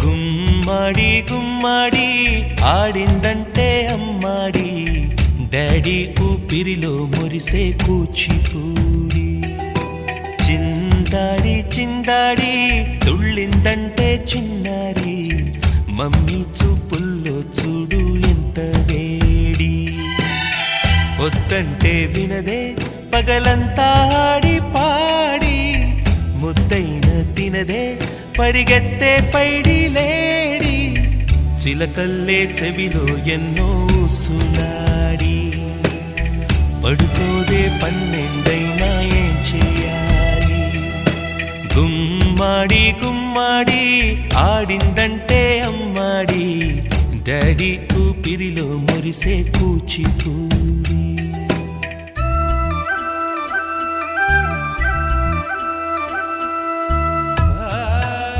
గుమ్మడి గుమ్మడి ఆడిందంటే అమ్మాడి daddy ఊపిరిలో మురిసే కూచిపూడి చిందాడి చిందాడి తుళ్ళిందంటే చిన్నారి మమ్మీ చూపుల్లో చూడు ఎంత వేడి వద్దంటే వినదే పగలంతా ఆడి పాడి ముద్దైన తినదే పరిగెత్తే పైడి లేడి చిలకల్లే చెవిలో ఎన్నో సులాడి పడుకోదే పన్నెండైనా ఏం చేయాలి గుమ్మాడి గుమ్మాడి ఆడిందంటే అమ్మాడి డాడీ ఊపిరిలో మురిసే కూచిపూడి